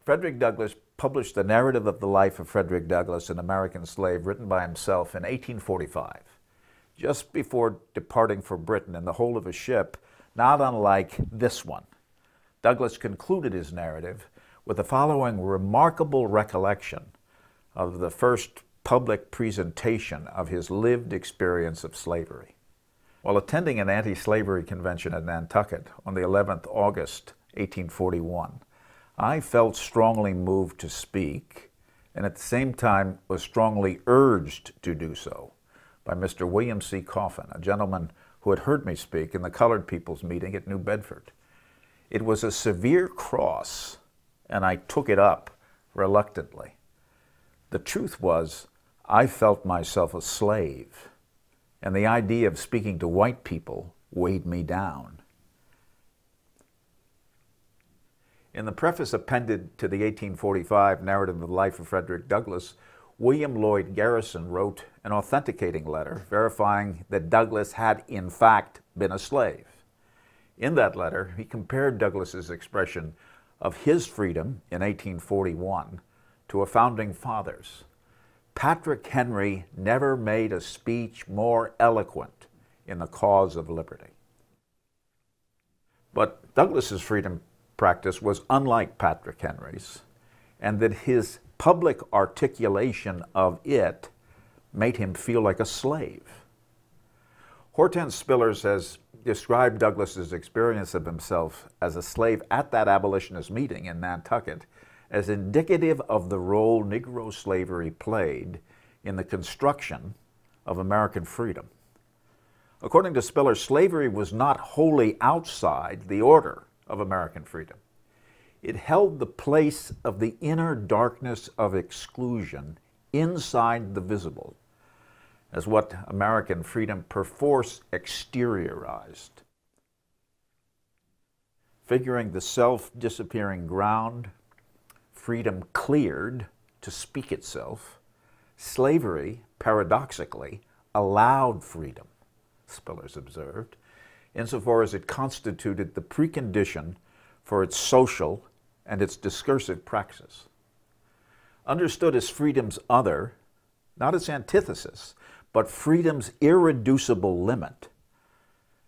Frederick Douglass published the narrative of the life of Frederick Douglass, an American slave, written by himself in 1845, just before departing for Britain in the hold of a ship not unlike this one. Douglass concluded his narrative with the following remarkable recollection of the first public presentation of his lived experience of slavery. While attending an anti-slavery convention at Nantucket on the 11th August, 1841, I felt strongly moved to speak, and at the same time was strongly urged to do so by Mr. William C. Coffin, a gentleman who had heard me speak in the colored people's meeting at New Bedford. It was a severe cross, and I took it up reluctantly. The truth was, I felt myself a slave, and the idea of speaking to white people weighed me down. In the preface appended to the 1845 narrative of the life of Frederick Douglass, William Lloyd Garrison wrote an authenticating letter verifying that Douglass had in fact been a slave. In that letter, he compared Douglass's expression of his freedom in 1841 to a founding father's. Patrick Henry never made a speech more eloquent in the cause of liberty. But Douglass's freedom practice was unlike Patrick Henry's, and that his public articulation of it made him feel like a slave. Hortense Spillers has described Douglass's experience of himself as a slave at that abolitionist meeting in Nantucket as indicative of the role Negro slavery played in the construction of American freedom. According to Spillers, slavery was not wholly outside the order of American freedom. It held the place of the inner darkness of exclusion inside the visible, as what American freedom perforce exteriorized. Figuring the self-disappearing ground, freedom cleared to speak itself, slavery, paradoxically, allowed freedom, Spillers observed, insofar as it constituted the precondition for its social and its discursive praxis. Understood as freedom's other, not its antithesis, but freedom's irreducible limit,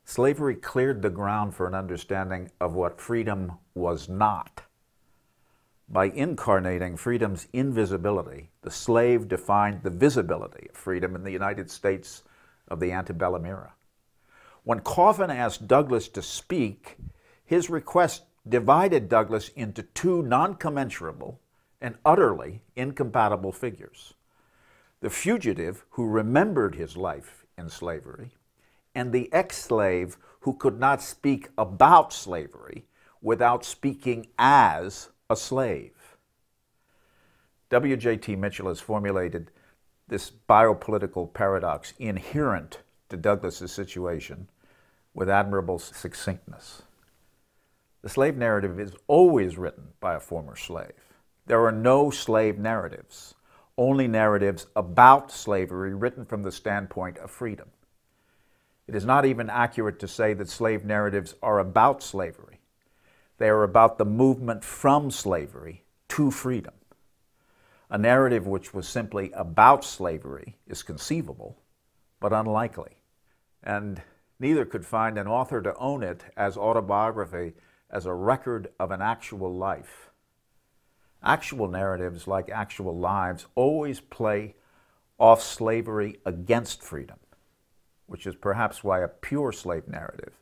slavery cleared the ground for an understanding of what freedom was not. By incarnating freedom's invisibility, the slave defined the visibility of freedom in the United States of the antebellum era. When Coffin asked Douglass to speak, his request divided Douglass into two non-commensurable and utterly incompatible figures: the fugitive who remembered his life in slavery, and the ex-slave who could not speak about slavery without speaking as a slave. W.J.T. Mitchell has formulated this biopolitical paradox inherent to Douglass's situation with admirable succinctness. The slave narrative is always written by a former slave. There are no slave narratives, only narratives about slavery written from the standpoint of freedom. It is not even accurate to say that slave narratives are about slavery. They are about the movement from slavery to freedom. A narrative which was simply about slavery is conceivable, but unlikely, and neither could find an author to own it as autobiography as a record of an actual life. Actual narratives, like actual lives, always play off slavery against freedom, which is perhaps why a pure slave narrative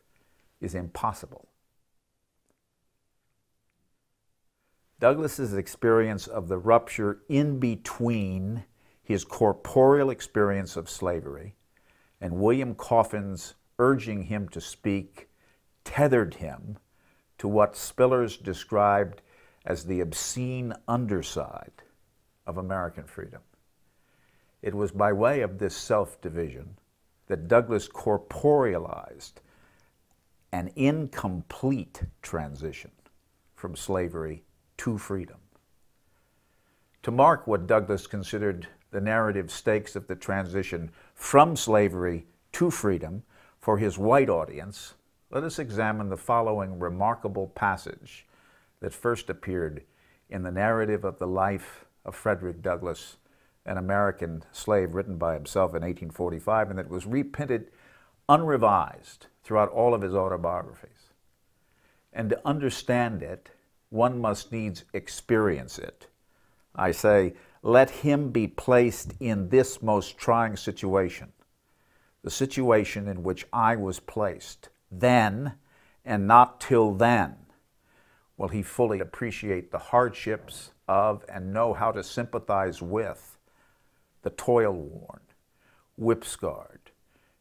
is impossible. Douglass's experience of the rupture in between his corporeal experience of slavery and William Coffin's urging him to speak tethered him to what Spillers described as the obscene underside of American freedom. It was by way of this self-division that Douglass corporealized an incomplete transition from slavery to freedom. To mark what Douglass considered the narrative stakes of the transition from slavery to freedom for his white audience, let us examine the following remarkable passage that first appeared in the narrative of the life of Frederick Douglass, an American slave written by himself in 1845, and that was reprinted unrevised throughout all of his autobiographies. And to understand it, one must needs experience it. I say, let him be placed in this most trying situation, the situation in which I was placed. Then, and not till then, will he fully appreciate the hardships of and know how to sympathize with the toil-worn, whip-scarred,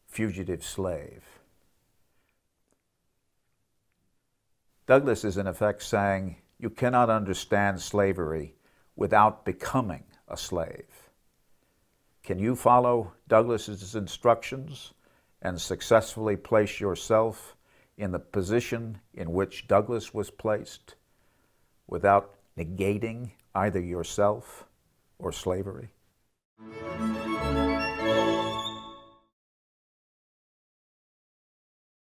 fugitive slave. Douglass is in effect saying, you cannot understand slavery without becoming a slave. Can you follow Douglass's instructions and successfully place yourself in the position in which Douglass was placed without negating either yourself or slavery?